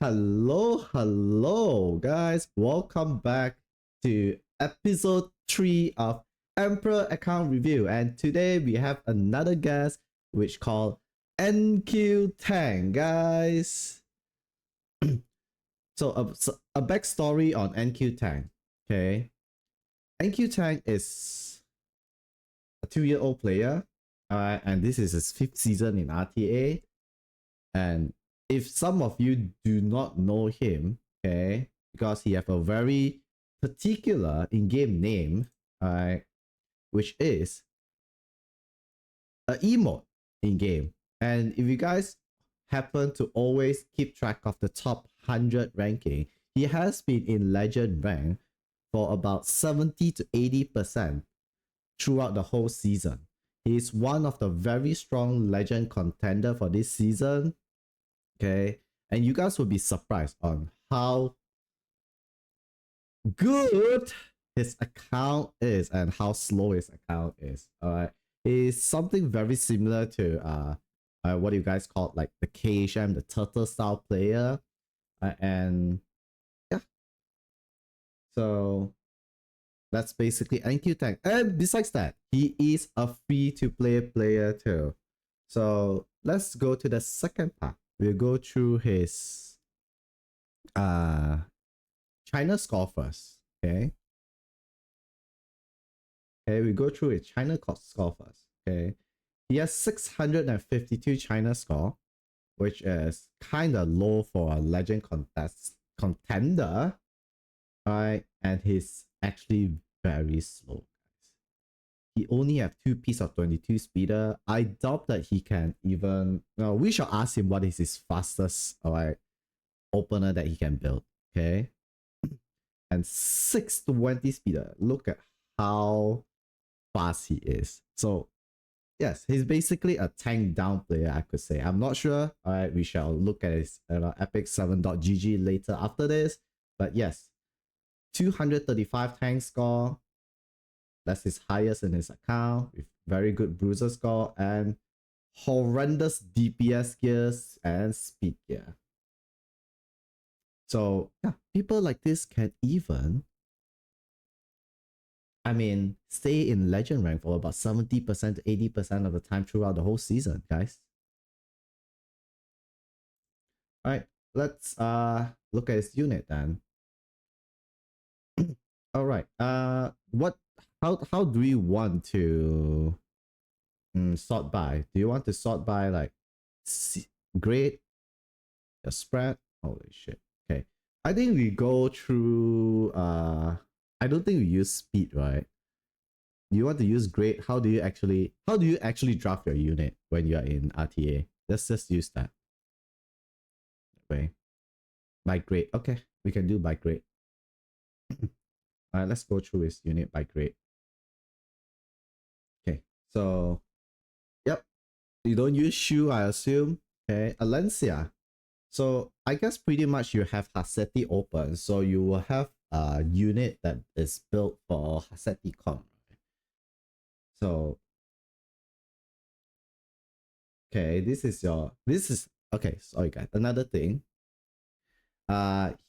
Hello, guys. Welcome back to episode 3 of Emperor Account Review. And today we have another guest, which called NQthang, guys. So a backstory on NQthang. Okay. NQthang is a 2-year-old player. And this is his 5th season in RTA. And if some of you do not know him, okay, because he have a very particular in-game name, which is a emote in-game. And if you guys happen to always keep track of the top 100 ranking, he has been in legend rank for about 70 to 80% throughout the whole season. He is one of the very strong legend contender for this season. Okay, and you guys will be surprised on how good his account is and how slow his account is. All right, it's something very similar to what you guys call like the KHM, the turtle style player, and yeah. So that's basically NQthang. And besides that, he is a free-to-play player too. So let's go to the second part. We'll go through his China score first. Okay, we go through his China score first. Okay, he has 652 China score, which is kind of low for a legend contender. Alright, and he's actually very slow, guys. He only have 2 pieces of 22 speeder. I doubt that he can even. No, we shall ask him what is his fastest opener that he can build. Okay, and 620 speeder. Look at how fast he is. So yes, he's basically a tank down player, I could say. I'm not sure. All right, we shall look at his epic7.gg later after this. But yes, 235 tank score. That's his highest in his account with very good bruiser score and horrendous DPS gears and speed gear. So yeah, people like this can even, stay in legend rank for about 70% to 80% of the time throughout the whole season, guys. All right, let's look at his unit then. All right, how do we want to sort by? Do you want to sort by like grade, the spread? Holy shit. Okay, I think we go through I don't think we use speed, right? You want to use grade? How do you actually draft your unit when you are in RTA? Let's just use that. Okay, by grade. Okay, we can do by grade. Let's go through his unit by grade. Okay, so yep, you don't use Shu, I assume. Okay, Alencia. So I guess pretty much you have Haseti open, so you will have a unit that is built for Haseti comp. So okay, this is okay, sorry guys. Another thing.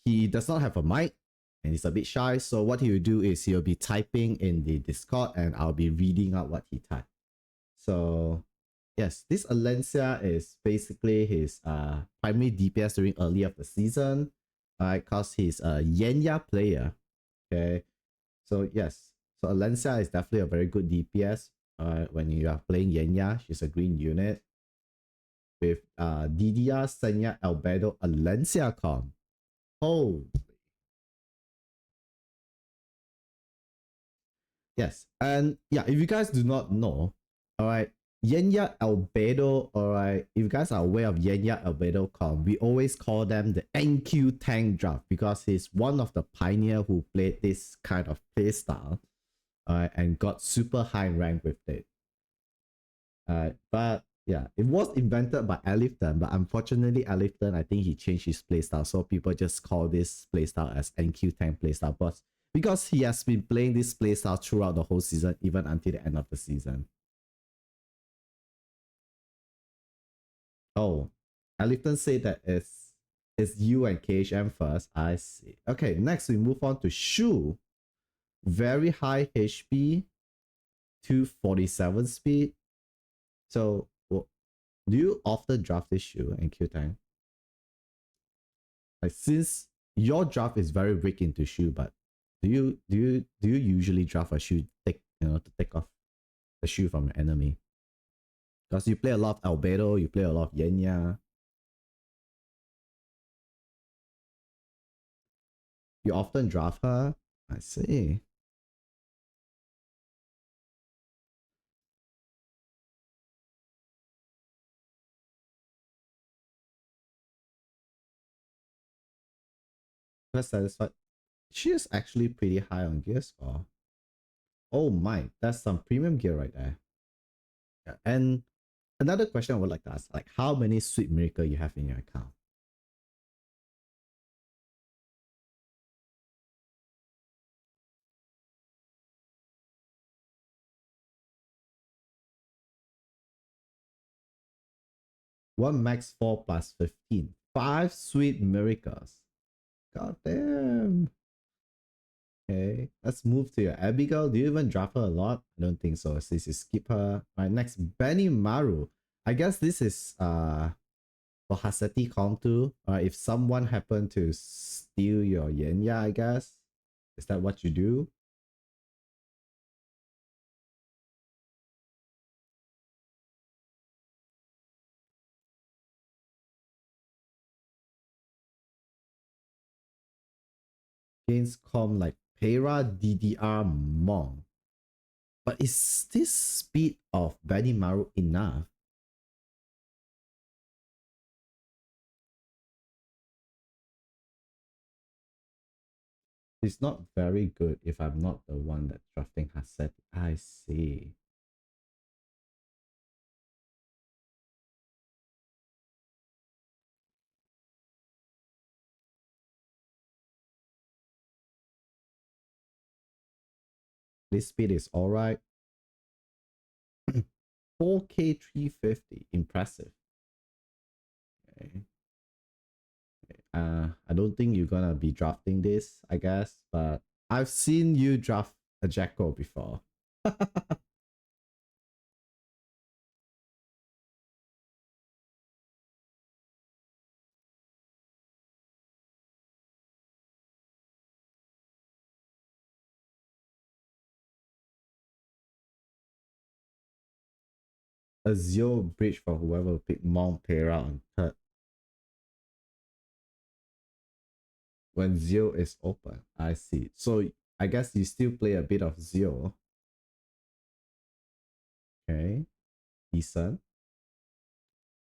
He does not have a mic and he's a bit shy, so what he will do is he'll be typing in the Discord and I'll be reading out what he typed. So yes, this Alencia is basically his primary DPS during early of the season, because he's a Yenya player. Okay, so yes, so Alencia is definitely a very good DPS when you are playing Yenya. She's a green unit with DDR Senya Albedo Alencia comp. Oh yes, and yeah, if you guys do not know, all right, Yenya Albedo, all right, if you guys are aware of Yenya Albedo comp, we always call them the NQthang draft because he's one of the pioneer who played this kind of playstyle, and got super high rank with it. But yeah, it was invented by Alifton, but unfortunately Alifton, I think he changed his playstyle, so people just call this playstyle as NQthang playstyle, but because he has been playing this playstyle throughout the whole season, even until the end of the season. Oh, Alifton said that It's you and KHM first. I see. Okay, next we move on to Shu. Very high HP, 247 speed. So, do you often draft this Shu in NQthang? Like, since your draft is very weak into Shu, but do you usually draft a Shu to take off the Shu from your enemy? Because you play a lot of Albedo, you play a lot of Yenya. You often draft her. I see. Quite satisfied. She is actually pretty high on gear score. Oh my, that's some premium gear right there. Yeah. And another question I would like to ask, like how many sweet miracle you have in your account? One max 4 plus 15. 5 sweet miracles. God damn. Okay, let's move to your Abigail. Do you even draft her a lot? I don't think so. Since you skip her. Right, next, Benny Maru. I guess this is for Haseti comp too. If someone happened to steal your Yenya, I guess. Is that what you do? Against comp like Pera DDR Mong. But is this speed of Benny Maru enough? It's not very good if I'm not the one that's drafting Haseti. I see. This speed is alright. 4K 350. Impressive. Okay. I don't think you're gonna be drafting this, I guess, but I've seen you draft a Jacko before. A zero bridge for whoever picked Mount Pera on third when zero is open. I see. So I guess you still play a bit of zero. Okay, decent.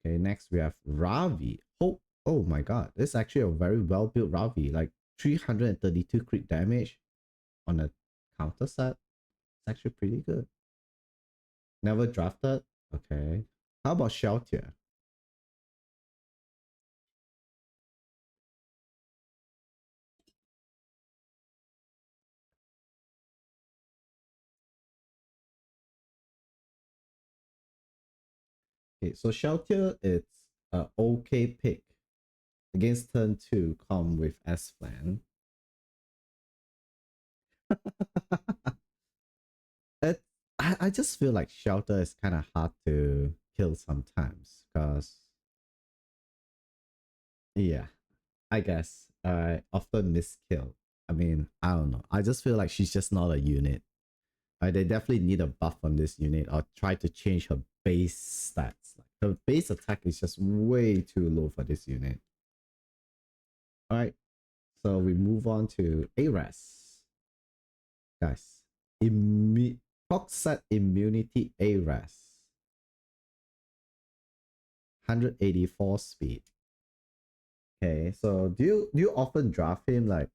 Okay, next we have Ravi. Oh my god, this is actually a very well built Ravi. Like 332 crit damage on a counter set. It's actually pretty good. Never drafted. Okay. How about Shelter? Okay, so Shelter, it's a okay pick. Against turn 2, come with S-Plan. it, I just feel like Shelter is kind of hard to kill sometimes. Because, yeah, I guess I often miss kill. I mean, I don't know. I just feel like she's just not a unit. They definitely need a buff on this unit or try to change her base stats. Like, her base attack is just way too low for this unit. Alright, so we move on to ARES. Guys, set immunity ARES. 184 speed. Okay, so do you often draft him, like,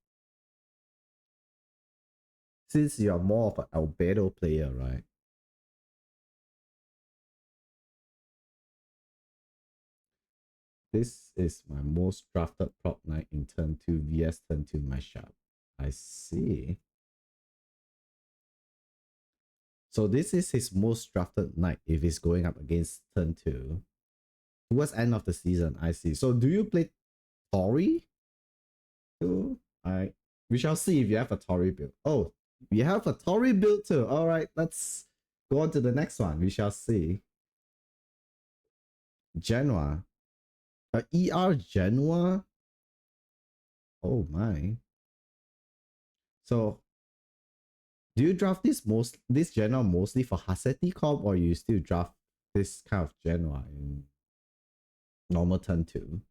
since you're more of an albedo player, right? This is my most drafted prop knight in turn 2 vs turn 2 mashup. I see. So this is his most drafted knight if he's going up against turn 2. Towards end of the season, I see. So do you play Tori too. Alright. We shall see if you have a Tori build. Oh, we have a Tori build too. Alright, let's go on to the next one. We shall see. Genoa. ER Genoa? Oh my. So do you draft this Genoa mostly for Haseti comp, or you still draft this kind of Genoa in normal turn 2?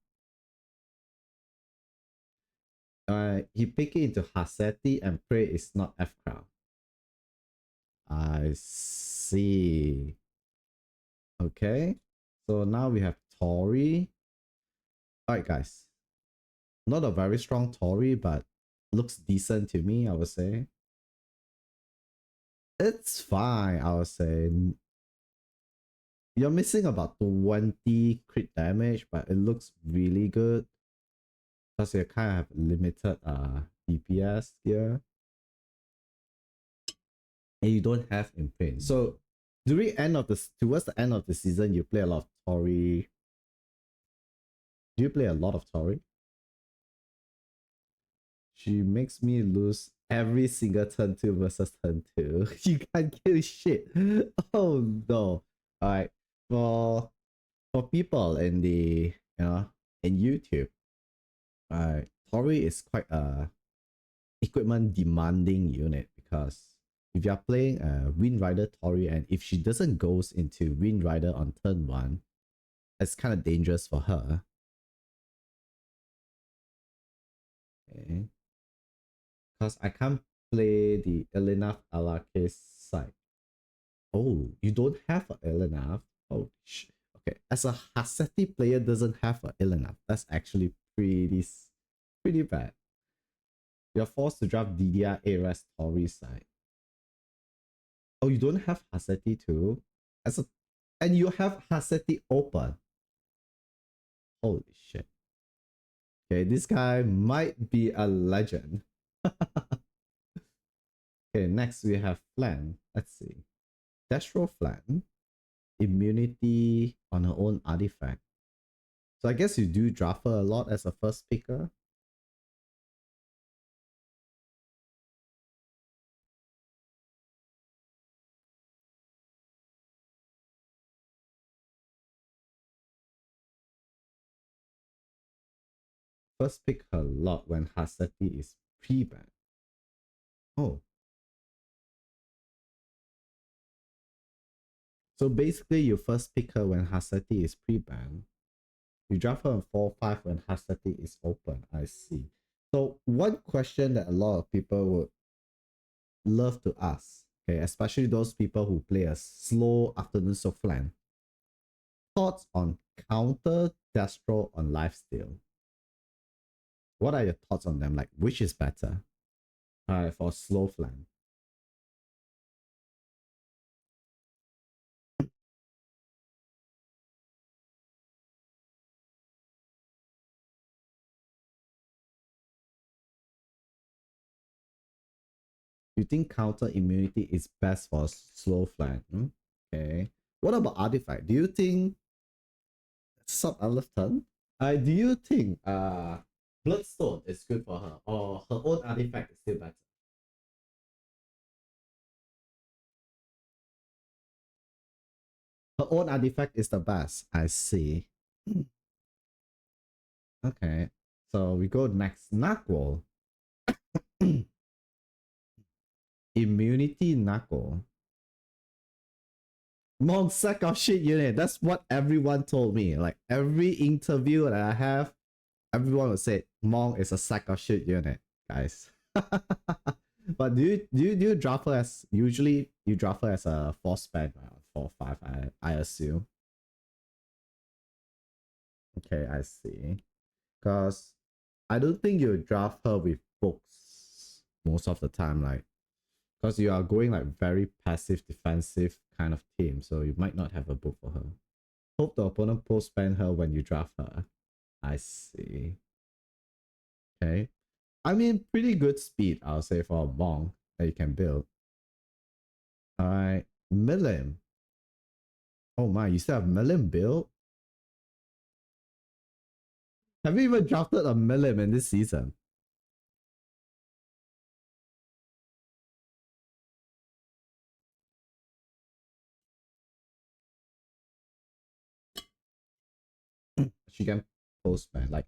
He pick it into Haseti and pray it's not F crown. I see. Okay. So now we have Tori. Alright guys. Not a very strong Tori, but looks decent to me, I would say. It's fine, I would say. You're missing about 20 crit damage, but it looks really good. Plus you kind of have limited DPS here. And you don't have imprint. So towards the end of the season, you play a lot of Tori. Do you play a lot of Tori? She makes me lose every single turn 2 versus turn 2. You can't kill shit. Oh no. Alright. For people in the in YouTube, Tori is quite a equipment demanding unit, because if you're playing Wind Rider Tori and if she doesn't goes into Wind Rider on turn 1, it's kind of dangerous for her. Okay. Because I can't play the Elena Alake side. Oh, you don't have an Elena? Oh, okay. As a Haseti player doesn't have an Elena, that's actually pretty bad. You're forced to draft DDR Ares Tori side. Oh, you don't have Haseti too? And you have Haseti open. Holy shit. Okay, this guy might be a legend. Okay, next we have Flan. Let's see. Destro Flan. Immunity on her own artifact. So I guess you do draft her a lot as a first picker. First pick her a lot when Haseti is pre-banned. Oh. So basically you first pick her when Haseti is pre-banned. You draft her on 4-5 when Haseti is open. I see. So one question that a lot of people would love to ask, okay, especially those people who play a slow afternoon Flan. Thoughts on counter Destro on lifesteal? What are your thoughts on them? Like, which is better for slow Flan? You think counter immunity is best for slow Flan? Okay. What about artifact? Do you think sub turn? Do you think Bloodstone is good for her, or her own artifact is still better? Her own artifact is the best. I see. Okay. So we go next. Knuckle. Immunity Knuckle. Monk sack of shit unit. That's what everyone told me. Like every interview that I have, everyone would say Monk is a sack of shit unit, guys. But do you draft her as, usually you draft her as a 4-span, right? 4-5, I assume. Okay, I see. Because I don't think you draft her with books most of the time, like, because you are going like very passive defensive kind of team, so you might not have a book for her. Hope the opponent post ban her when you draft her. I see. Okay. I mean, pretty good speed, I'll say, for a Bong that you can build. Alright. Milim. Oh my, you still have Milim build? Have you even drafted a Milim in this season? She can post, man. Like,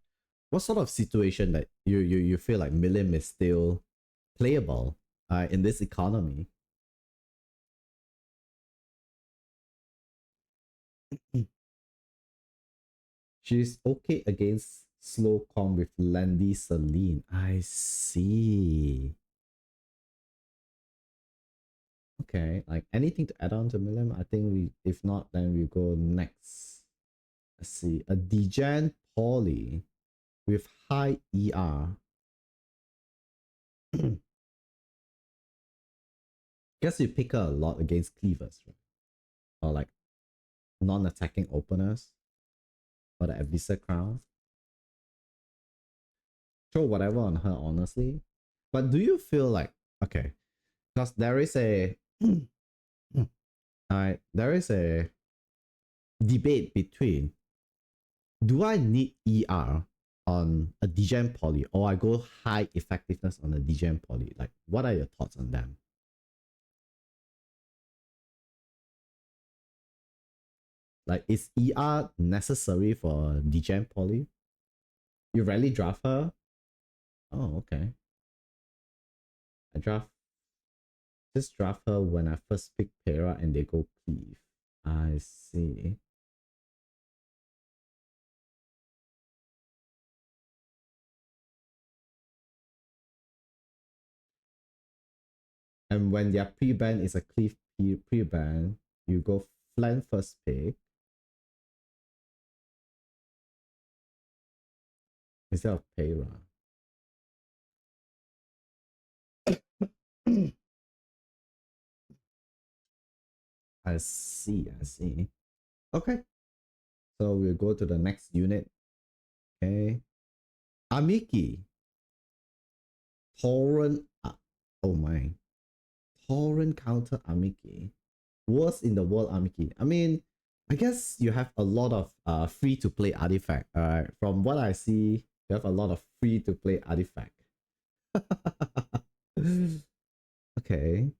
what sort of situation that you feel like Milim is still playable in this economy? She's okay against slow com with Landy Celine. I see. Okay, like anything to add on to Milim? I think we, if not, then we go next. Let's see, a Degen Poly with high ER. Guess you pick her a lot against cleavers, right? Or like non-attacking openers for the Avisa crown. Throw whatever on her, honestly. But do you feel like, okay, because there is a there is a debate between, do I need ER on a Degen Poly or I go high effectiveness on a Degen Poly? Like, what are your thoughts on them? Like, is ER necessary for Degen Poly? You rarely draft her? Oh, okay. I just draft her when I first pick Pera and they go cleave. I see. And when their pre-ban is a cleave pre-ban, you go flank first pick instead of Pera. I see, I see. Okay. So we'll go to the next unit. Okay. Amiki. Torrent. Oh my. Torrent counter Amiki. Worst in the world Amiki. I mean, I guess you have a lot of free to play artifact. Alright. From what I see, you have a lot of free to play artifact. Okay.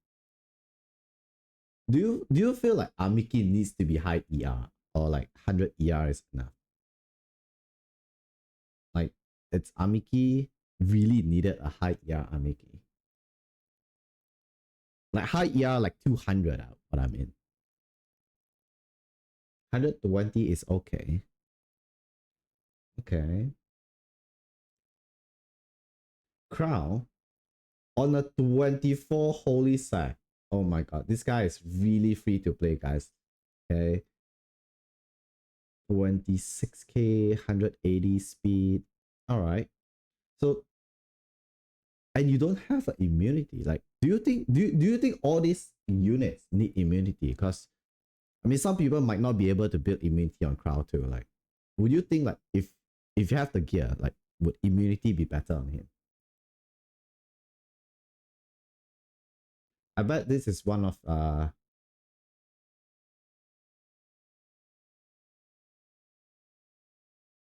Do you feel like Amiki needs to be high ER or like 100 ER is enough? Like, it's Amiki really needed a high ER Amiki. Like high ER like 200 what I mean. 120 is okay. Okay. Crown on a 24 holy sack. Oh my god, this guy is really free to play, guys. Okay. 26k, 180 speed. Alright. So, and you don't have an immunity. Like, do you think all these units need immunity? Because I mean, some people might not be able to build immunity on crowd too. Like, would you think like if you have the gear, like, would immunity be better on him? I bet this is one of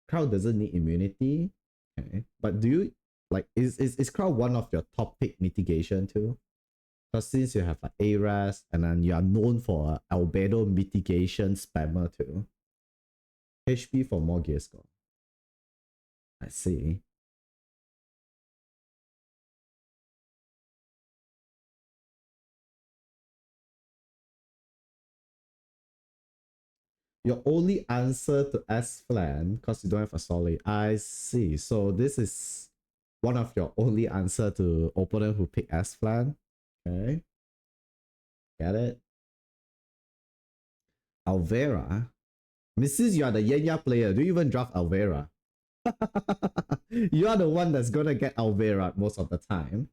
crowd doesn't need immunity. Okay. But do you like is crowd one of your top pick mitigation too? Because since you have like ARAS and then you are known for albedo mitigation spammer too. HP for more gear score. I see. Your only answer to S flan because you don't have a solid. I see. So this is one of your only answer to opponent who pick S flan. Okay. Get it? Alvera. Mrs. You are the Yenya player. Do you even draft Alvera? You are the one that's gonna get Alvera most of the time.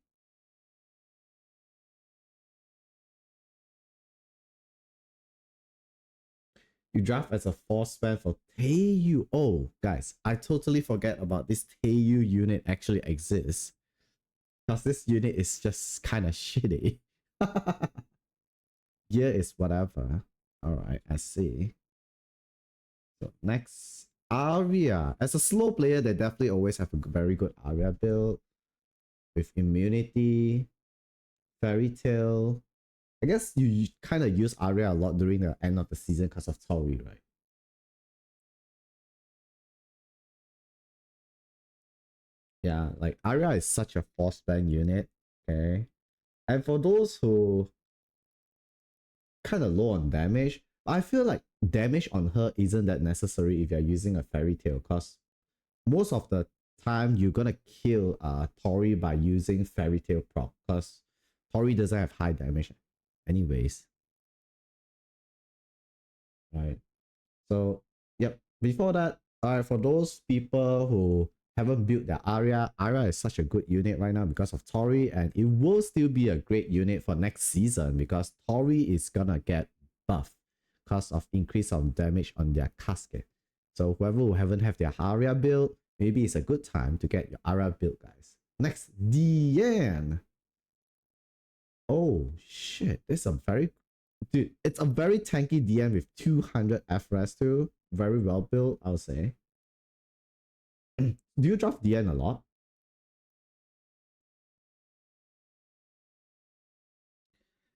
You draft as a force spam for Teiyu. Oh, guys, I totally forget about this Teiyu unit actually exists. Because this unit is just kind of shitty. Gear is whatever. Alright, I see. So next, Aria. As a slow player, they definitely always have a very good Aria build with immunity, fairy tale. I guess you kind of use Aria a lot during the end of the season because of Tori, right? Yeah, like Aria is such a force band unit. Okay. And for those who kind of low on damage, I feel like damage on her isn't that necessary if you're using a fairy tale, because most of the time you're gonna kill Tori by using fairy tale proc, because Tori doesn't have high damage anyways. Right. So yep. Before that, for those people who haven't built their Aria, Aria is such a good unit right now because of Tori, and it will still be a great unit for next season because Tori is gonna get buff because of increase of damage on their casket. So whoever who haven't have their Aria build, maybe it's a good time to get your Aria build, guys. Next, Diane. Oh shit, this is a very dude, it's a very tanky DN with 200 FRS too. Very well built, I'll say. Do you draft DN a lot?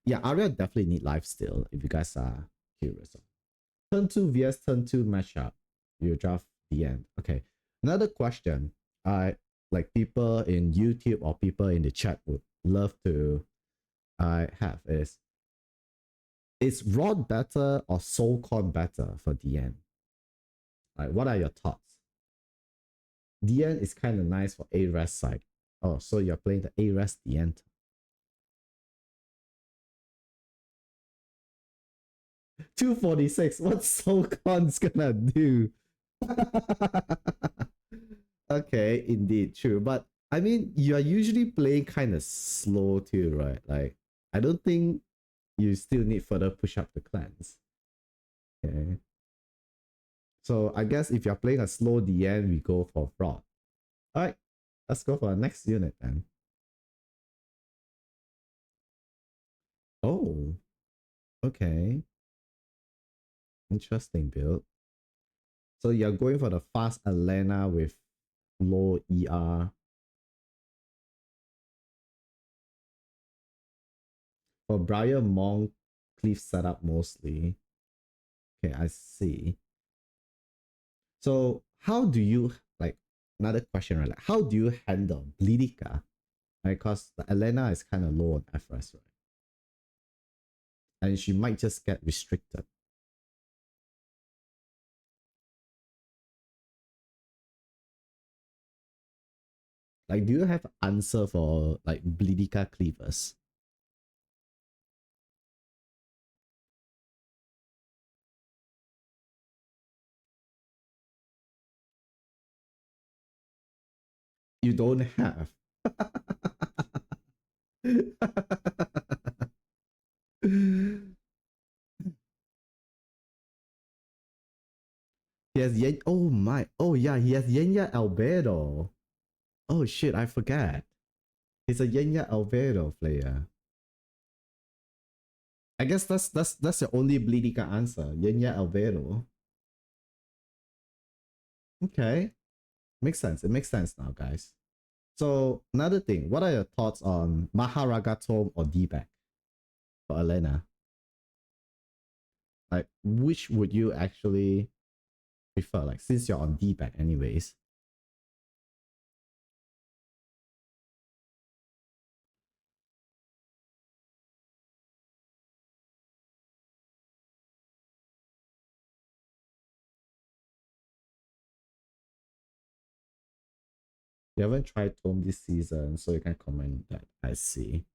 Yeah, Arya definitely need life still if you guys are curious. Turn 2 vs turn 2 matchup. You draft DN. Okay. Another question I like people in YouTube or people in the chat would love to have is Rod better or Soulcon better for DN? Like, what are your thoughts? DN is kind of nice for A-Res side. Oh, so you're playing the A-Res DN. 246. What's Soulcon's gonna do? Okay, indeed, true. But I mean, you are usually playing kind of slow too, right? Like, I don't think you still need further push up the clans. Okay. So I guess if you're playing a slow DN, we go for fraud. Alright, let's go for our next unit then. Oh, okay. Interesting build. So you're going for the fast Elena with low ER. For Briar Monk, Cleave setup mostly. Okay, I see. So how do you like another question, right? Like, how do you handle Bleedica? Right, because the Elena is kind of low on FS, right? And she might just get restricted. Like, do you have an answer for like Bleedica cleavers? You don't have. He has Yen. Oh my. Oh yeah, he has Yenya Albedo. Oh shit, I forgot. He's a Yenya Albedo player. I guess that's the only Bleedica answer. Yenya Albedo. Okay. Makes sense. It makes sense now, guys. So another thing, what are your thoughts on Maharagatom or D-back for Elena? Like, which would you actually prefer? Like, since you're on D-back anyways. You haven't tried Tome this season, so you can comment that. I see.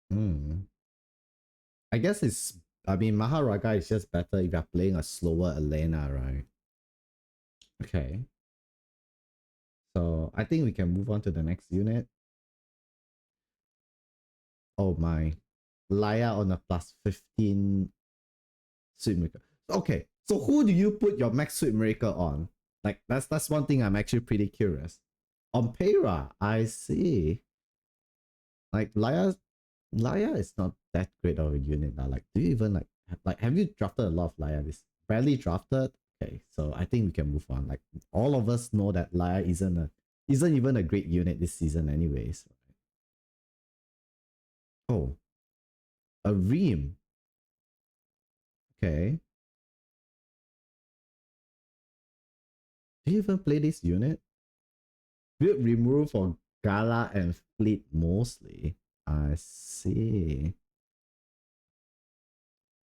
Hmm. I guess I mean, Maharaga is just better if you're playing a slower Elena, right? Okay. So I think we can move on to the next unit. Oh my. Laya on a plus 15 Sweet Miracle. Okay, so who do you put your max Sweet Miracle on? Like, that's one thing I'm actually pretty curious. On Pera, I see. Like, Laya Laya is not that great of a unit now. Like, do you even like have you drafted a lot of Laya? This barely drafted. Okay, so I think we can move on. Like all of us know that Laya isn't even a great unit this season, anyways. Oh, a Ream. Okay. Do you even play this unit? Build remove for Gala and Fleet mostly. I see.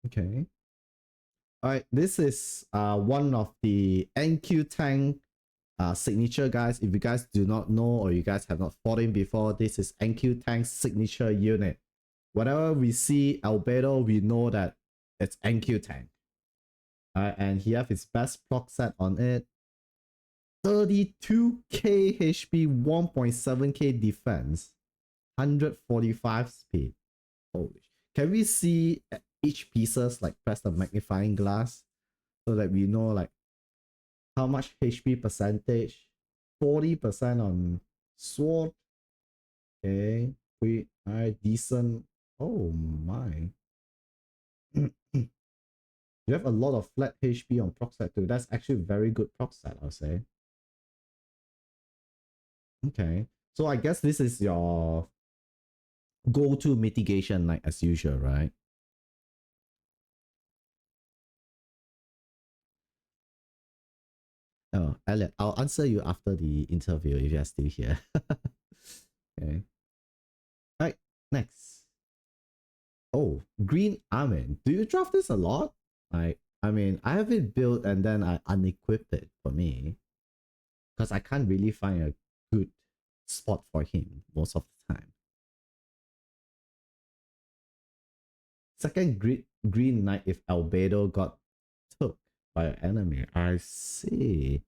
Okay. All right, this is one of the NQthang signature, guys. If you guys do not know or you guys have not fought in before, this is NQthang's signature unit. Whenever we see Albedo, we know that it's NQthang. And he have his best proc set on it. 32k HP, 1.7k defense, 145 speed. Holy! Can we see each pieces like press the magnifying glass so that we know like how much HP percentage? 40% on sword. Okay, we are decent. Oh my. You have a lot of flat HP on proc set too. That's actually very good proc set, I'll say. Okay. So I guess this is your go-to mitigation like as usual, right? Oh, Elliot, I'll answer you after the interview if you're still here. Okay. All right, next. Oh, Green Armin. Do you draft this a lot? I mean, I have it built and then I unequipped it for me because I can't really find a good spot for him most of the time. Second green knight if Albedo got took by an enemy. I see.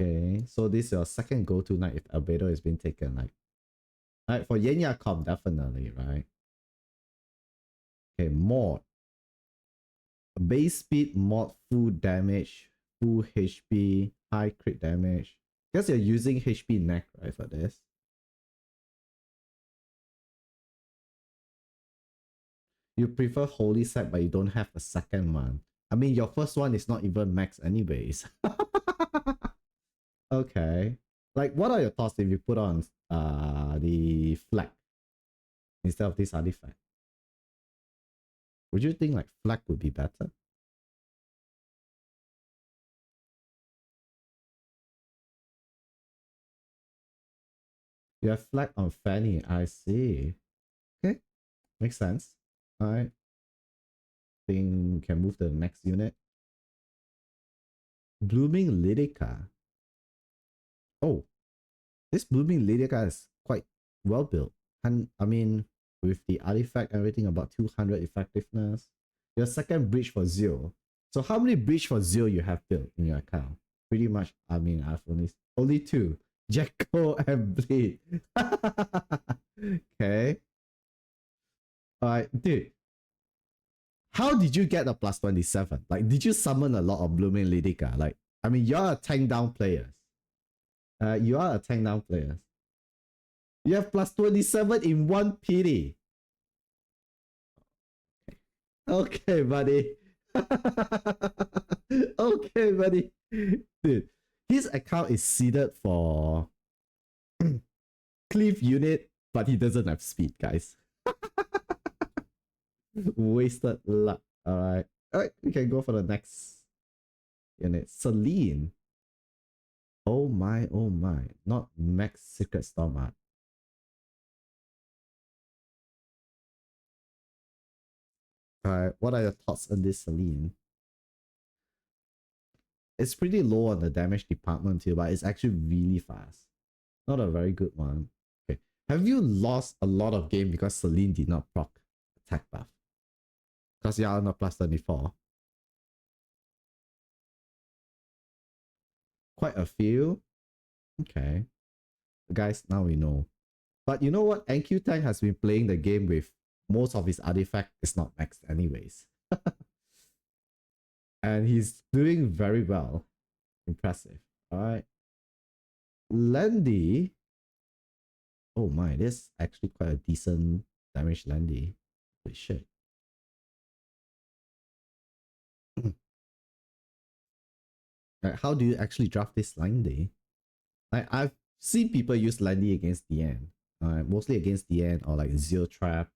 Okay, so this is your second go-to knight if Albedo has been taken. Like for Yenya Comp, definitely, right? Okay, mod. Base speed, mod, full damage, full HP, high crit damage. Guess you're using HP neck, right, for this? You prefer holy set, but you don't have a second one. I mean, your first one is not even max anyways. Okay. Like, what are your thoughts if you put on the flag instead of this artifact? Would you think like flag would be better? You have flag on Fanny. I see. Okay, makes sense. All right. Think we can move to the next unit. Blooming Lydica. Oh, this Blooming Lydica is quite well built. And I mean, with the artifact, everything about 200 effectiveness. Your second breach for 0. So how many breach for 0 you have built in your account? Pretty much, I mean, I've only 2. Jacko and Bleed. Okay. Alright, dude. How did you get a plus 27? Like, did you summon a lot of Blooming Lydica? Like, I mean, you're a tank down players. You are a tank down players. You have plus 27 in one PD. Okay, buddy. Okay, buddy. Dude, his account is seeded for Cleave unit, but he doesn't have speed, guys. Wasted luck. Alright. Alright, we can go for the next unit. Celine. Oh my, oh my. Not Max Secret Storm art. Alright, what are your thoughts on this Celine? It's pretty low on the damage department too, but it's actually really fast. Not a very good one. Okay. Have you lost a lot of game because Celine did not proc attack buff? Because you're on a plus 24. Quite a few. Okay. Guys, now we know. But you know what? NQthang has been playing the game with most of his artifact is not maxed anyways. And he's doing very well. Impressive. Alright. Landy. Oh my, this is actually quite a decent damage landy. Holy shit. Like, how do you actually draft this landy? Like, I've seen people use landy against DN. Mostly against DN or like zero trap,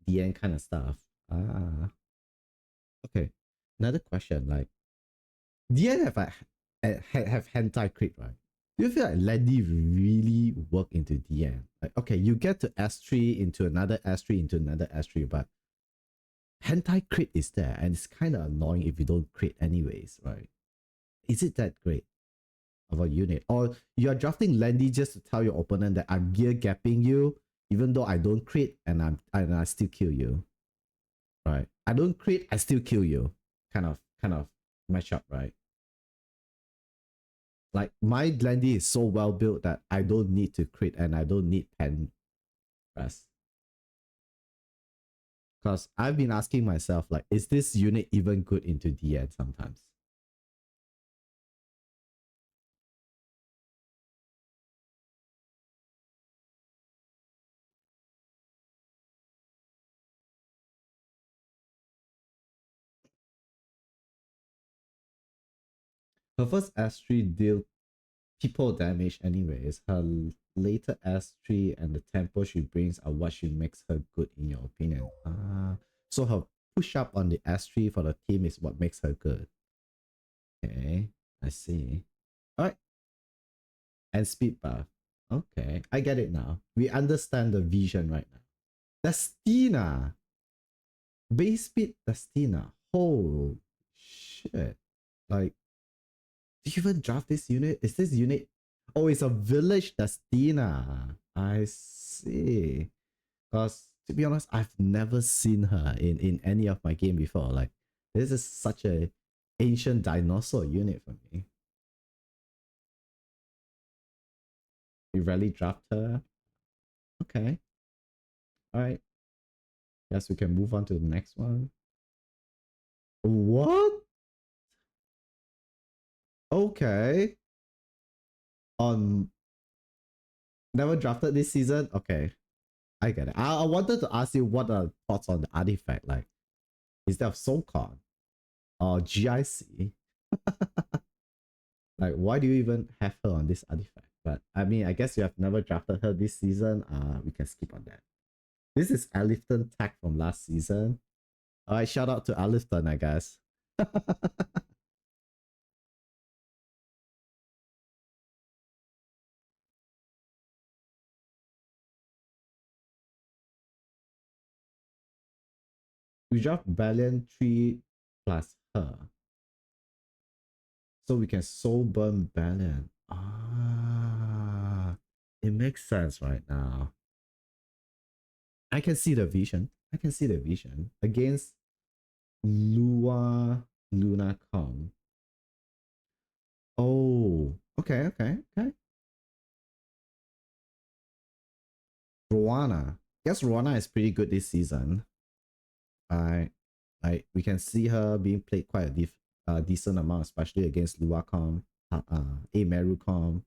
DN kind of stuff. Ah. Okay. Another question, like DN have hentai crit, right? Do you feel like Landy really work into DN? Like, okay, you get to S3 into another S3 into another S3, but hentai crit is there, and it's kind of annoying if you don't crit anyways, right? Is it that great of a unit? Or you are drafting Landy just to tell your opponent that I'm gear gapping you, even though I don't crit and I still kill you, right? I don't crit, I still kill you, kind of matchup, right? Like my Landy is so well built that I don't need to crit and I don't need pen press. Because I've been asking myself, like, is this unit even good into DN sometimes? Her first S3 deal people damage anyways. Her later S3 and the tempo she brings are what she makes her good in your opinion. So her push up on the S3 for the team is what makes her good. Okay, I see. Alright, and speed buff. Okay, I get it now. We understand the vision right now. Destina! Base speed Destina. Oh shit. Like, do you even draft this unit? Is this unit? Oh, it's a village Destina. I see. Because to be honest, I've never seen her in any of my game before. Like, this is such a ancient dinosaur unit for me. You rarely draft her. Okay. Alright. Guess we can move on to the next one. What? Okay. On never drafted this season? Okay. I get it. I wanted to ask you what are thoughts on the artifact, like instead of SoulCon or GIC. Like, why do you even have her on this artifact? But I mean, I guess you have never drafted her this season. We can skip on that. This is Alifton tag from last season. Alright, shout out to Alifton, I guess. We draft Valiant 3 plus her. So we can soul burn Valiant. It makes sense right now. I can see the vision. I can see the vision. Against Luna Kong. Oh, okay, okay, okay. Rowana. Yes, Rowana is pretty good this season. I we can see her being played quite a decent amount, especially against Luacom, Merucom.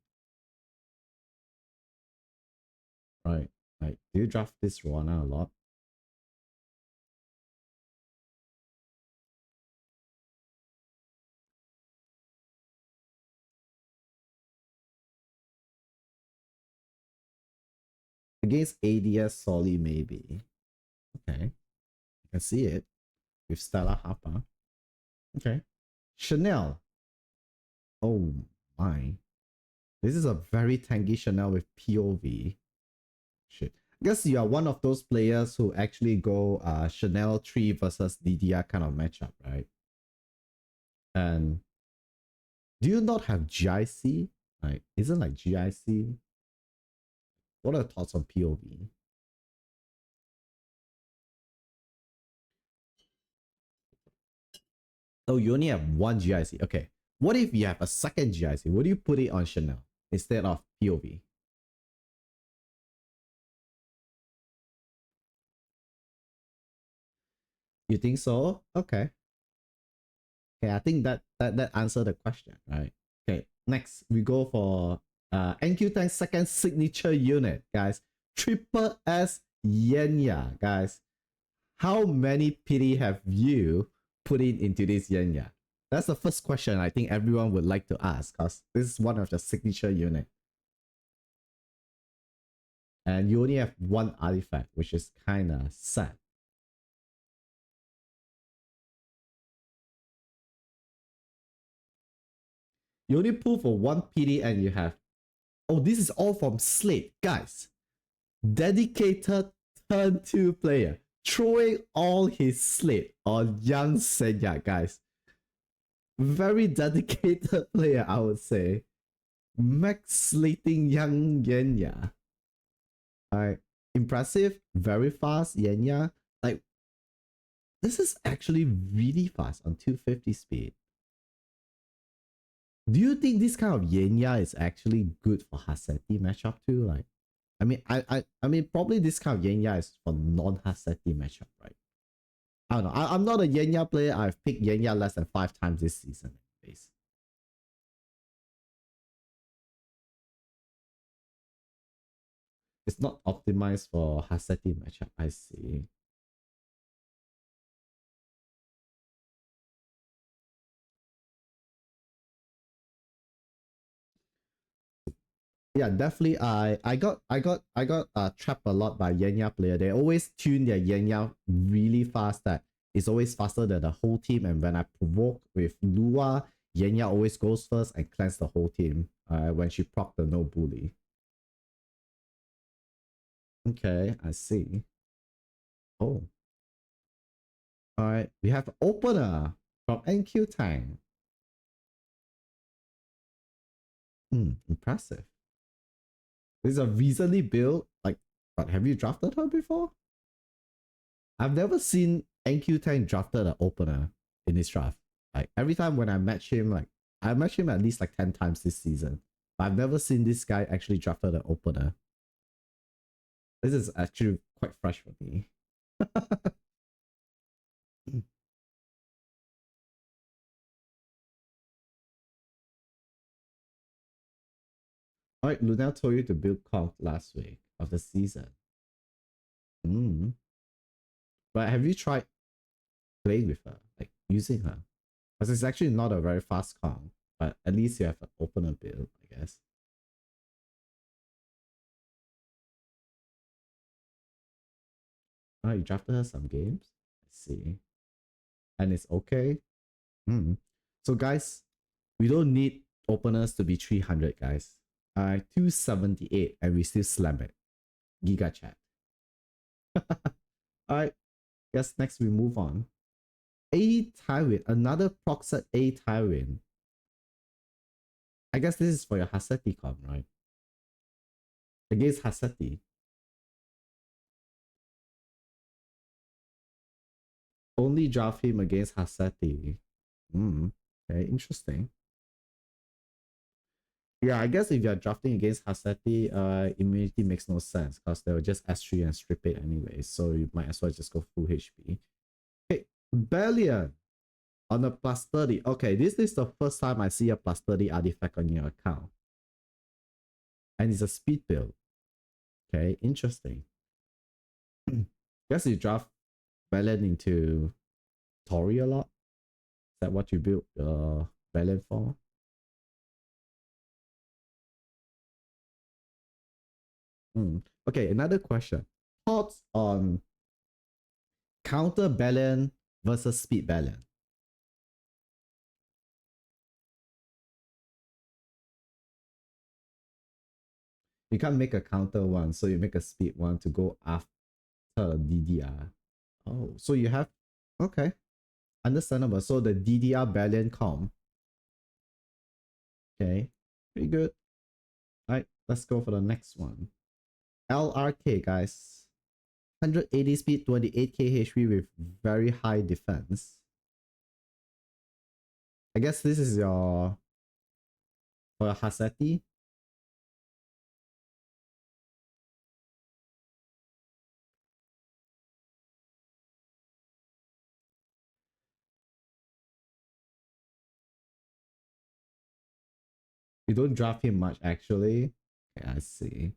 Right. Like, do you draft this Rowana a lot? Against ADS Soli, maybe. Okay. I can see it with Stella Harper. Okay. Chanel. Oh my. This is a very tanky Chanel with POV. Shit. I guess you are one of those players who actually go Chanel 3 versus DDR kind of matchup, right? And do you not have GIC? Like, isn't like GIC? What are your thoughts on POV? Oh, you only have one GIC. Okay. What if you have a second GIC? Would you put it on Chanel instead of POV? You think so? Okay. Okay, I think that answered the question, right? Okay, next we go for NQthang second signature unit, guys. Triple S Yenya, guys. How many pity have you put in into this Yenya? That's the first question I think everyone would like to ask, because this is one of the signature unit. And you only have one artifact, which is kind of sad. You only pull for one PD and you have... Oh, this is all from Slate. Guys, dedicated turn 2 player. Throwing all his slate on young Senya, guys. Very dedicated player, I would say. Max slating young Yenya. Alright. Impressive. Very fast, Yenya. Like, this is actually really fast on 250 speed. Do you think this kind of Yenya is actually good for Haseti matchup too? Like, I mean, probably this kind of Yenya is for non-Haseti matchup, right? I don't know. I'm not a Yenya player. I've picked Yenya less than 5 times this season. Anyways. It's not optimized for Haseti matchup. I see. Yeah, definitely. I got trapped a lot by Yenya player. They always tune their Yenya really fast. That it's always faster than the whole team. And when I provoke with Lua, Yenya always goes first and cleanse the whole team. When she proc the no bully. Okay, I see. Oh. Alright, we have opener from NQthang. Impressive. This is a recently built, like, but have you drafted her before? I've never seen NQthang drafted an opener in this draft. Like, every time when I match him, like, I matched him at least like 10 times this season. But I've never seen this guy actually drafted an opener. This is actually quite fresh for me. Alright, Lunel told you to build Kong last week of the season. But have you tried playing with her, like using her? Because it's actually not a very fast Kong, but at least you have an opener build, I guess. Oh, you drafted her some games? I see. And it's okay? So guys, we don't need openers to be 300, guys. 278 and we still slam it. Giga chat. Alright, guess next we move on. A Tywin, another Proxet A Tywin. I guess this is for your Haseti comp, right? Against Haseti. Only draft him against Haseti. Okay, interesting. Yeah, I guess if you're drafting against Haseti, immunity makes no sense because they'll just S3 and strip it anyway. So you might as well just go full HP. Okay, Bellion on a plus 30. Okay, this is the first time I see a plus 30 artifact on your account. And it's a speed build. Okay, interesting. Guess you draft Bellion into Tori a lot. Is that what you built Bellion for? Okay, another question. Thoughts on counter Bellion versus speed Bellion? You can't make a counter one, so you make a speed one to go after DDR. Oh, so you have... Okay, understandable. So the DDR Bellion comp. Okay, pretty good. Alright, let's go for the next one. LRK, guys. 180 speed, 28k HP with very high defense. I guess this is your... for your Haseti. You don't draft him much actually. Okay, I see.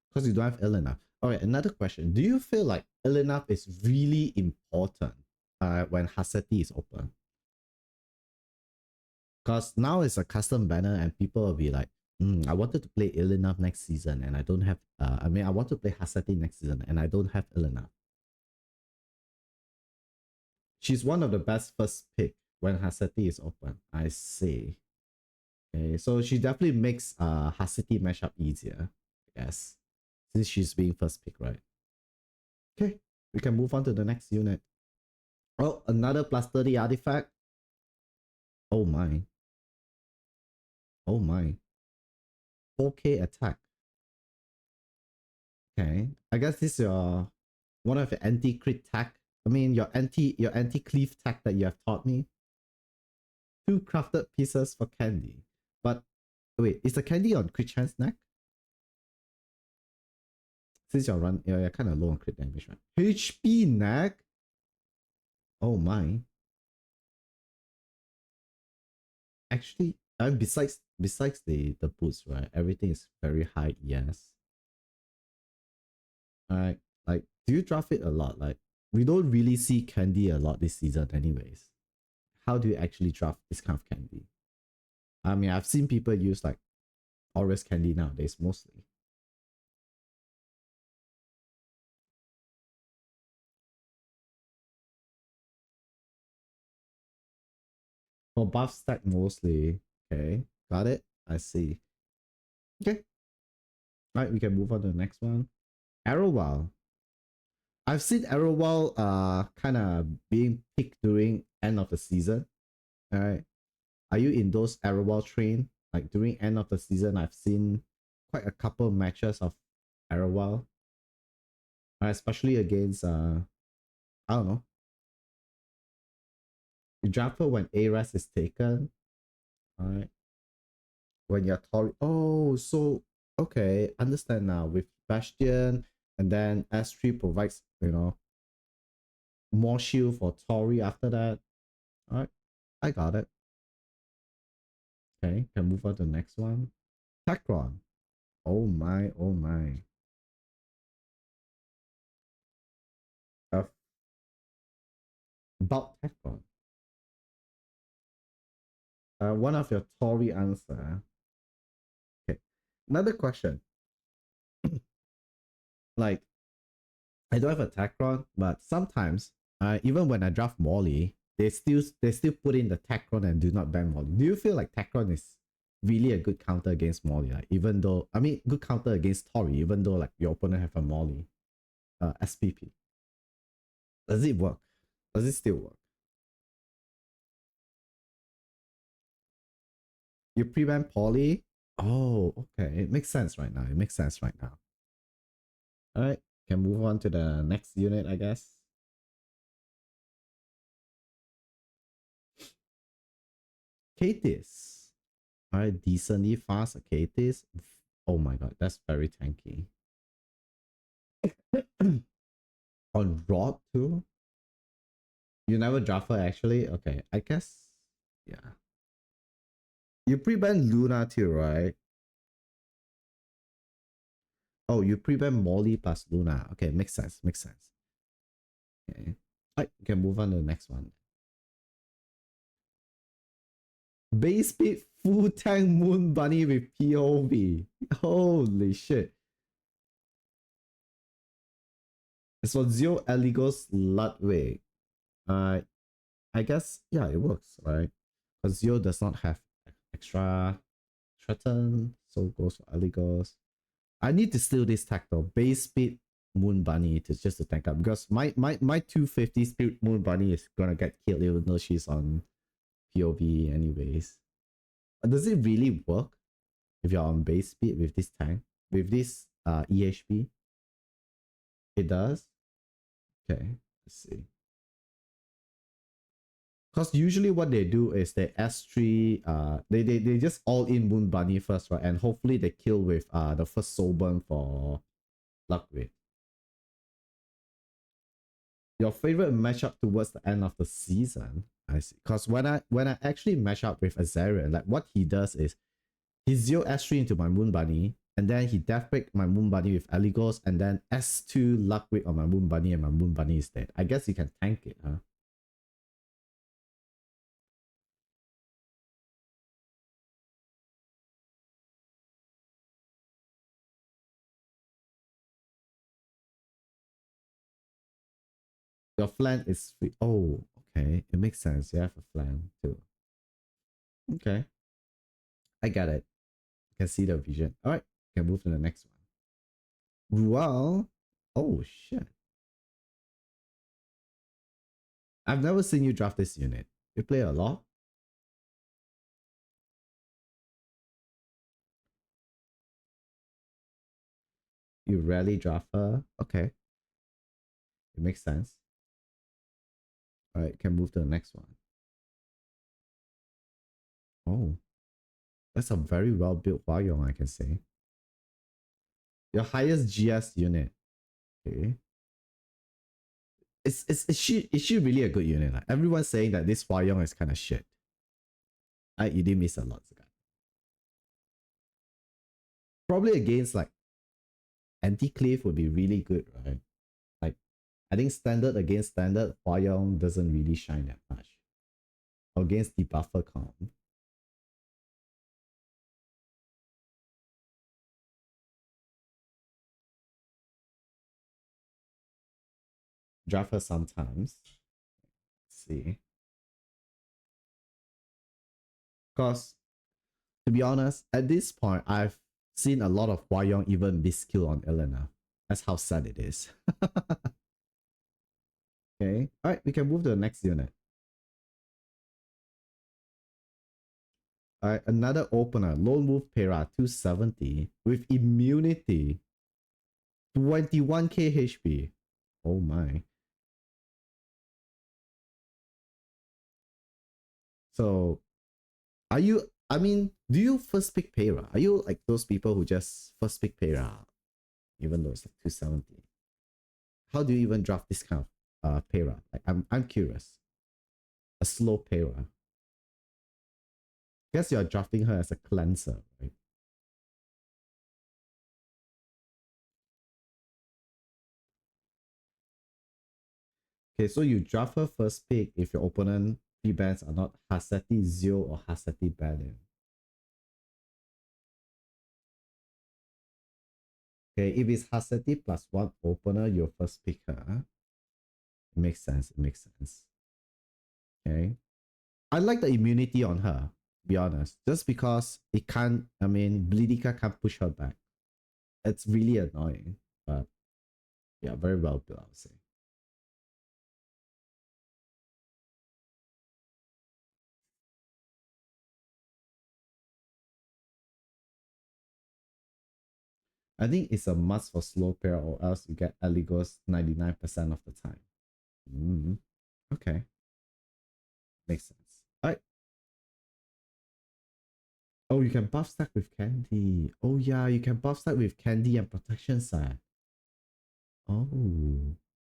Because you don't have ill enough. Alright, another question. Do you feel like ill enough is really important when Haseti is open? Because now it's a custom banner and people will be like, I wanted to play ill enough next season and I don't have I want to play Haseti next season and I don't have ill enough. She's one of the best first pick when Haseti is open. I see. Okay, so she definitely makes Haseti mashup easier. Yes. Since she's being first pick, right? Okay, we can move on to the next unit. Oh, another plus 30 artifact. Oh my. Oh my. 4k attack. Okay. I guess this is your one of your anti-crit tech. I mean your anti-cleave tech that you have taught me. 2 crafted pieces for candy. But wait, is the candy on crit chance neck? Since you're kind of low on crit damage, right? HP neck? Oh my. Actually, besides the boots, right? Everything is very high, yes. Alright. Like, do you draft it a lot? Like, we don't really see candy a lot this season anyways. How do you actually draft this kind of candy? I mean, I've seen people use like Oris candy nowadays mostly. For buff stack mostly. Okay, got it. I see. Okay. Right, we can move on to the next one. Arrowwell. I've seen Arrowwell kind of being picked during end of the season. Alright. Are you in those Arrowwell train? Like during end of the season, I've seen quite a couple matches of Arrowwell. Especially against I don't know. You draft her when ARES is taken. Alright. When you're Tori. Oh, so okay, understand now. With Bastion and then S3 provides, more shield for Tori after that. Alright, I got it. Okay, can move on to the next one. Tekron. Oh my, oh my. Uh, about Tekron. One of your Tori answer. Okay, another question. Like, I don't have a Tekron, but sometimes, even when I draft Molly, they still put in the Tekron and do not ban Molly. Do you feel like Tekron is really a good counter against Molly? Like, even though good counter against Tori, even though like your opponent have a Molly, SPP. Does it work? Does it still work? You prevent Poly? Oh, okay. It makes sense right now. It makes sense right now. All right, can move on to the next unit, I guess. Katis. Alright, decently fast Katis. Oh my god, that's very tanky. On Rod too? You never draft her actually? Okay, I guess. Yeah. You pre-ban Luna too, right? Oh, you pre-ban Molly plus Luna. Okay, makes sense. Makes sense. Okay. Alright, you can move on to the next one. Base speed full tank Moon Bunny with POV. Holy shit. It's for Zio Eligos Ludwig. I guess, yeah, it works, right? Because Zio does not have extra threaten, so goes for Eligos. I need to steal this tech though. Base speed Moon Bunny to just to tank up because my 250 speed Moon Bunny is gonna get killed even though she's on POV anyways. Does it really work if you're on base speed with this tank? With this EHP? It does? Okay, let's see. Because usually what they do is they S3 they just all in Moon Bunny first, right? And hopefully they kill with the first soul burn for Luckwick. Your favorite matchup towards the end of the season? I see. Because when I actually match up with Azarian, like what he does is he 0 S3 into my Moon Bunny, and then he death break my Moon Bunny with Eligos, and then S2 luck weight on my Moon Bunny, and my Moon Bunny is dead. I guess you can tank it, huh? Your flan is free. Oh, okay. It makes sense. You have a flan too. Okay. I got it. I can see the vision. All right. Can move to the next one. Well, oh shit. I've never seen you draft this unit. You play a lot? You rarely draft her? Okay. It makes sense. All right. Can move to the next one. Oh, that's a very well built Huayong, I can say. Your highest GS unit. Okay. Is she really a good unit? Like everyone's saying that this Huayong is kind of shit. You did miss a lot, guy. Probably against like anti-cleave would be really good, right? Like I think standard against standard, Huayong doesn't really shine that much. Against the buffer comp. Draft her sometimes. Let's see. Because to be honest, at this point, I've seen a lot of Huayong even miskill on Elena. That's how sad it is. Okay. Alright, we can move to the next unit. Alright, another opener. Lone Wolf Pera 270 with immunity. 21k HP. Oh my. So are you, I mean, do you first pick Pera? Are you like those people who just first pick Pera even though it's like 270? How do you even draft this kind of Pera? Like I'm curious. A slow Pera. Guess you're drafting her as a cleanser, right? Okay, so you draft her first pick if your opponent free bands are not Haseti Zio or Haseti Banin. Okay, if it's Haseti plus one opener, your first pick her. It makes sense. It makes sense. Okay. I like the immunity on her, to be honest. Just because it can't, I mean, Bleedika can't push her back. It's really annoying. But yeah, very well built, I would say. I think it's a must for slow pair or else you get Eligos 99% of the time. Mm, okay. Makes sense. Alright. Oh, you can buff stack with Candy. Oh yeah, you can buff stack with Candy and Protection Set. Oh.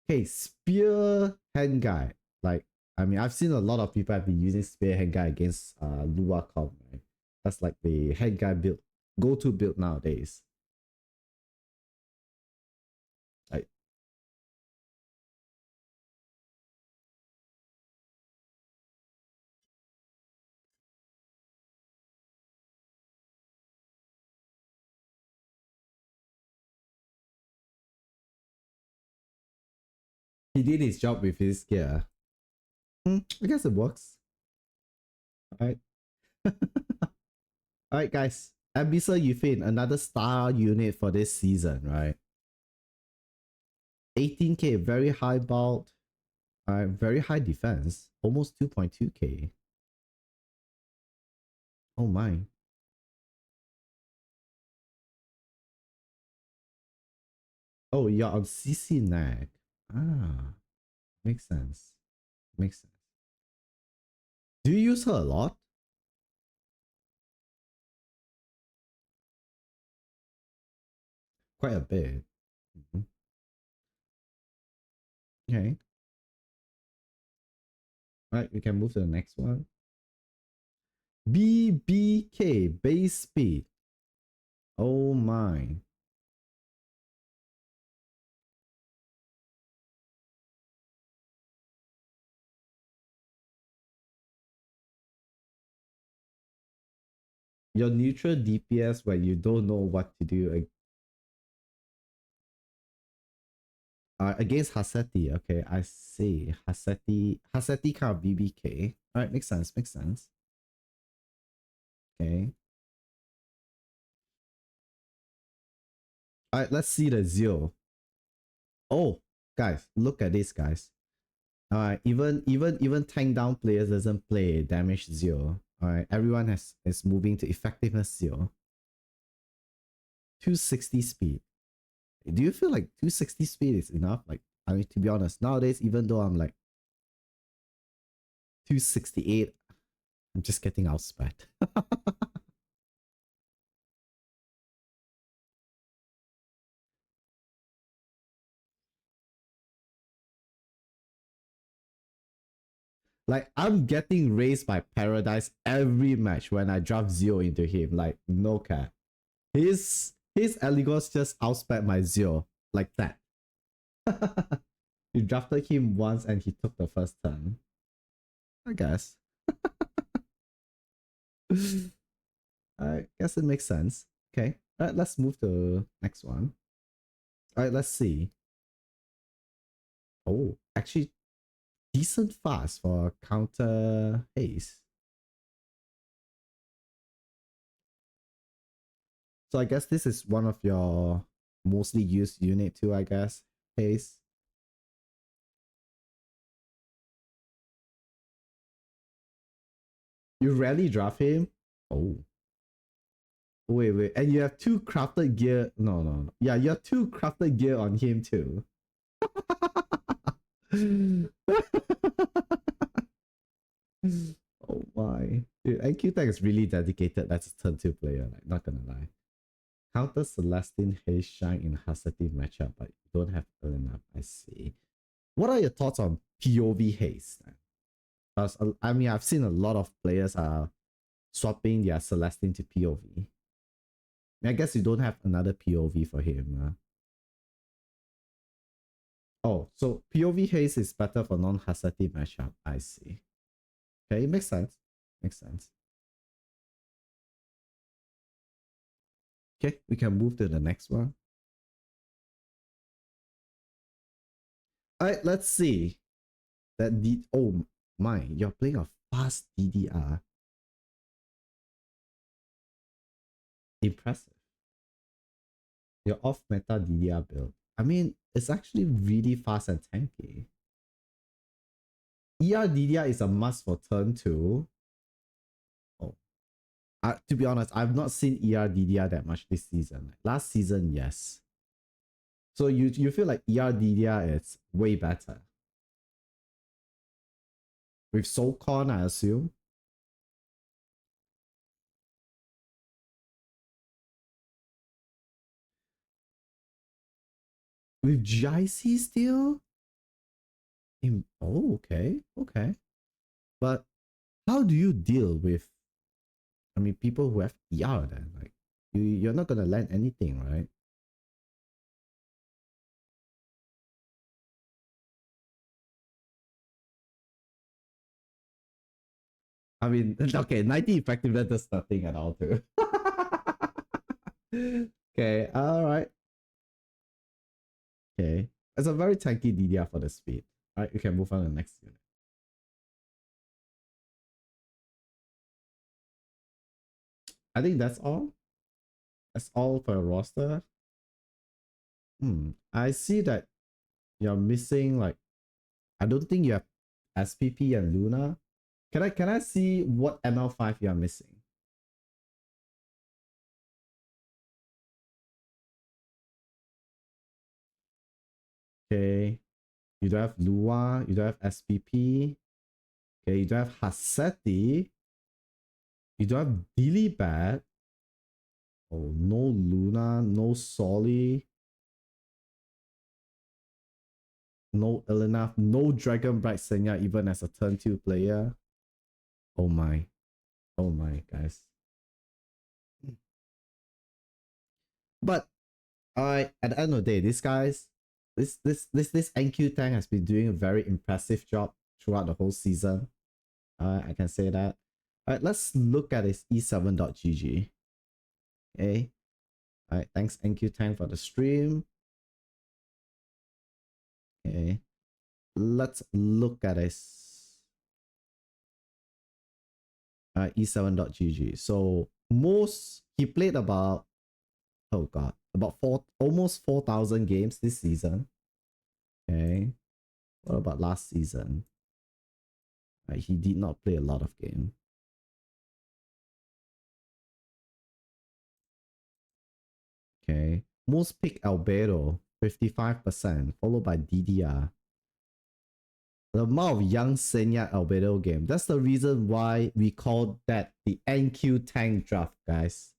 Okay, Spear Hand Guy. Like, I mean, I've seen a lot of people have been using Spear Hand Guy against Lua comp, right? That's like the hand guy build, go-to build nowadays. Like, he did his job with his gear. I guess it works. Alright. Alright, guys. Abyssal Yufin, another star unit for this season, right? 18k, very high bulk, very high defense, almost 2.2k. Oh my. Oh, you're on CC neck. Ah, makes sense. Makes sense. Do you use her a lot? Quite a bit. Mhm. Okay. Right, we can move to the next one. BBK, base speed. Oh my. Your neutral DPS when you don't know what to do against Haseti. Okay, I see. Haseti kind of BBK. Alright, makes sense, makes sense. Okay. Alright, let's see the Zio. Oh, guys, look at this, guys. Alright, even tank down players doesn't play damage Zio. Alright, everyone is moving to effectiveness Zio. 260 speed. Do you feel like 260 speed is enough? Like, I mean, to be honest, nowadays, even though I'm like 268, I'm just getting outsped. Like, I'm getting raised by Paradise every match when I drop Zio into him. Like, no cap. His Eligos just outsped my Zio like that. You drafted him once and he took the first turn. I guess. I guess it makes sense. Okay. Alright, let's move to next one. Alright, let's see. Oh, actually decent fast for counter haste. So I guess this is one of your mostly used unit too, I guess. Haste. You rarely draft him? Oh. Wait. And you have two crafted gear. No. Yeah, you have two crafted gear on him too. Oh my. Dude, NQthang is really dedicated. That's a turn 2 player, like, not gonna lie. Counter Celestine Haze Shine in Hasati matchup, but you don't have enough. I see. What are your thoughts on POV Haze? Because I mean, I've seen a lot of players are swapping their Celestine to POV. I guess you don't have another POV for him. Oh, so POV Haze is better for non-Hasati matchup. I see. Okay, it makes sense. Makes sense. Okay, we can move to the next one. Alright, let's see. Oh my, you're playing a fast DDR. Impressive. Your off meta DDR build. I mean, it's actually really fast and tanky. ER DDR is a must for turn 2. Oh. To be honest, I've not seen ER DDR that much this season. Like, last season, yes. So you feel like ER DDR is way better. With SoulCon, I assume. With GIC still? Oh, okay. But how do you deal with, I mean, people who have ER then? Like, you're not gonna land anything, right? I mean, okay, 90 effectiveness does nothing at all too. Okay, alright. Okay. It's a very tanky DDR for the speed. Alright, you can move on to the next unit. I think that's all. That's all for your roster. I see that you're missing, like, I don't think you have SPP and Luna. Can I see what ML5 you are missing? Okay. You don't have Lua, you don't have SPP. Okay, you don't have Haseti. You don't have Dilibat. Oh, no Luna, no Soli. no enough, no Dragon Bright Senya even as a turn 2 player. Oh my guys. But at the end of the day, these guys, this NQthang has been doing a very impressive job throughout the whole season. I can say that. Alright, let's look at his e7.gg. Okay. Alright, thanks NQthang for the stream. Okay. Let's look at his e7.gg. So he played about, oh god, about almost 4,000 games this season. Okay. What about last season? He did not play a lot of games. Okay. Most pick Albedo, 55%, followed by DDR. The amount of young Senya Albedo game. That's the reason why we call that the NQthang draft, guys.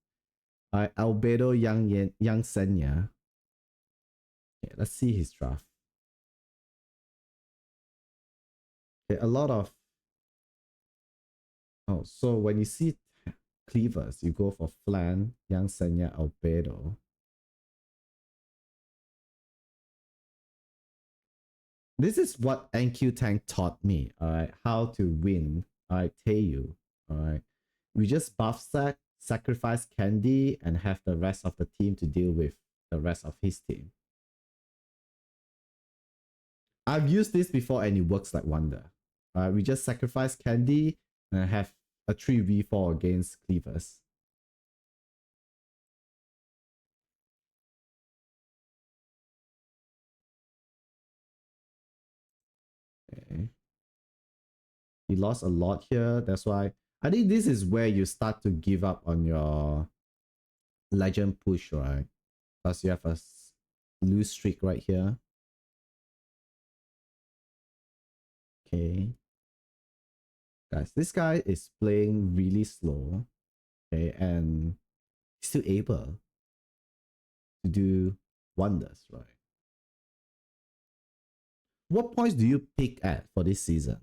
Albedo young Senya. Okay, let's see his draft. Okay, a lot of. Oh, so when you see cleavers, you go for Flan, young Senya Albedo. This is what NQthang taught me, alright, how to win, alright, Taeyu, alright. We just buff stack, sacrifice Candy, and have the rest of the team to deal with the rest of his team. I've used this before and it works like wonder. We just sacrifice Candy and have a 3v4 against cleavers. Okay. He lost a lot here. That's why I think this is where you start to give up on your legend push, right? Because you have a lose streak right here. Okay. Guys, this guy is playing really slow. Okay, and still able to do wonders, right? What points do you pick at for this season?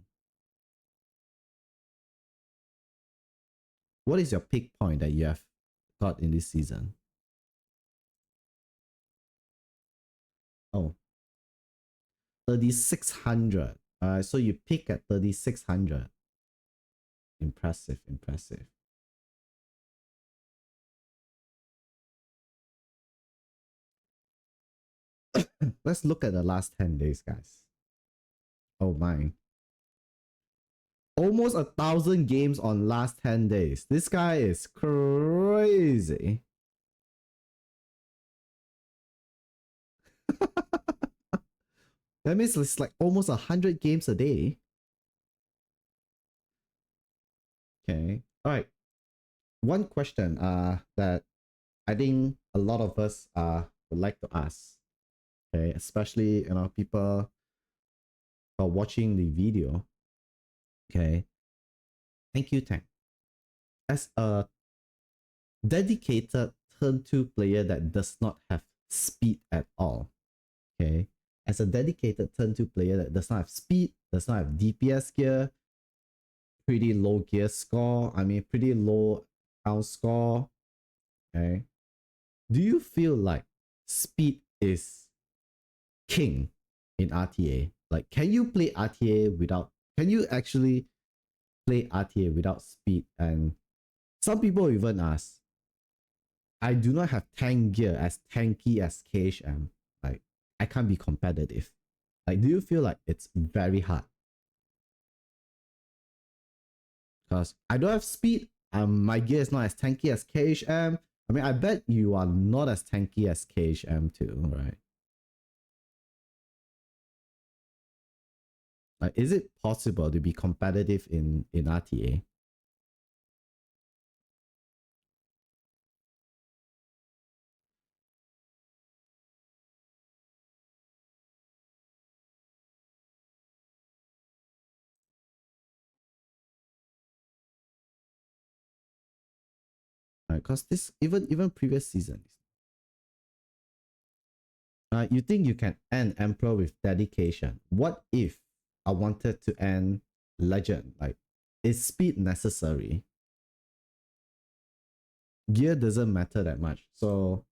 What is your pick point that you have got in this season? Oh, 3,600. So you pick at 3,600. Impressive, impressive. Let's look at the last 10 days, guys. Oh my. Almost 1,000 games on last 10 days. This guy is crazy. That means it's like almost 100 games a day. Okay. All right. One question that I think a lot of us would like to ask. Okay, especially people who are watching the video. Okay. NQthang. As a dedicated turn 2 player that does not have speed at all. Okay. As a dedicated turn 2 player that does not have speed, does not have DPS gear, pretty low gear score, pretty low out score. Okay. Do you feel like speed is king in RTA? Like, can you play RTA without, can you actually play RTA without speed? And some people even ask, I do not have tank gear as tanky as KHM. Like, I can't be competitive. Like, do you feel like it's very hard? Because I don't have speed. My gear is not as tanky as KHM. I bet you are not as tanky as KHM too, right? Like, is it possible to be competitive in RTA? Right, because this even previous seasons. You think you can end Emperor with dedication? What if I wanted to end Legend? Like, is speed necessary? Gear doesn't matter that much. So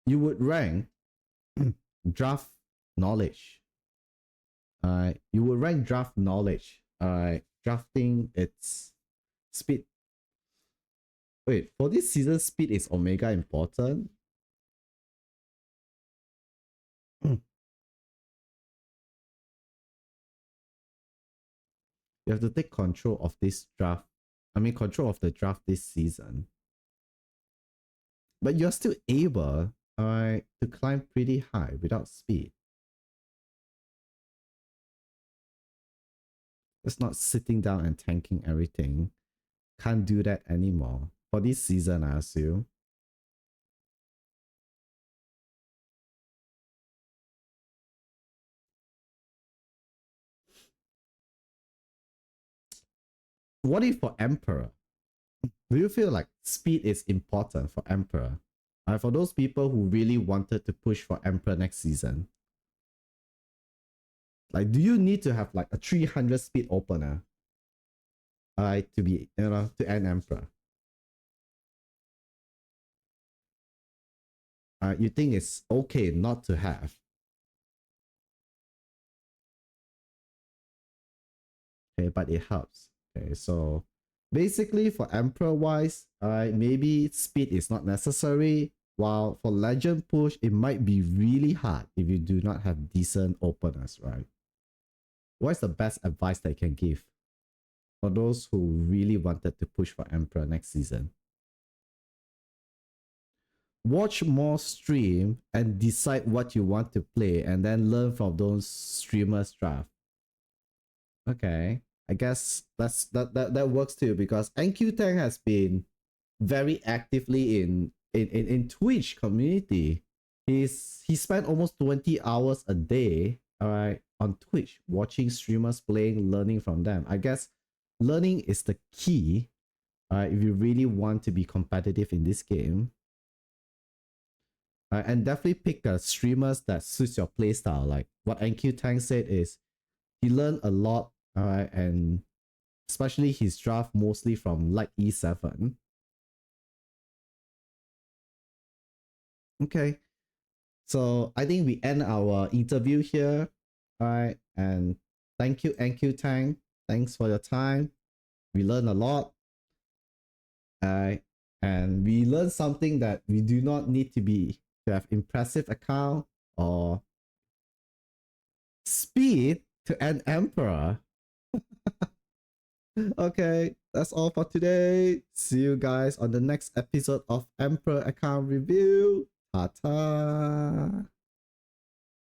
you would rank draft knowledge. You would rank draft knowledge. Drafting its speed. Wait, for this season, speed is Omega important? You have to take control of this draft. I mean, control of the draft this season. But you're still able, to climb pretty high without speed. It's not sitting down and tanking everything. Can't do that anymore. For this season, I assume. What if for Emperor? Do you feel like speed is important for Emperor? For those people who really wanted to push for Emperor next season. Like, do you need to have like a 300 speed opener? To be, to end Emperor? You think it's okay not to have? Okay, but it helps. Okay, so basically for Emperor wise, maybe speed is not necessary. While for Legend push, it might be really hard if you do not have decent openers, right? What's the best advice that you can give for those who really wanted to push for Emperor next season? Watch more stream and decide what you want to play and then learn from those streamers draft. Okay, I guess that works too, because NQthang has been very actively in Twitch community. He spent almost 20 hours a day, all right, on Twitch watching streamers playing, learning from them. I guess learning is the key, if you really want to be competitive in this game. And definitely pick streamers that suits your playstyle. Like what NQthang said is he learned a lot, and especially his draft mostly from like E7. Okay, so I think we end our interview here. All right, and thank you, NQthang. Thanks for your time. We learned a lot. And we learned something that we do not need to have impressive account or speed to an emperor. Okay, that's all for today. See you guys on the next episode of Emperor Account Review. Ta-ta!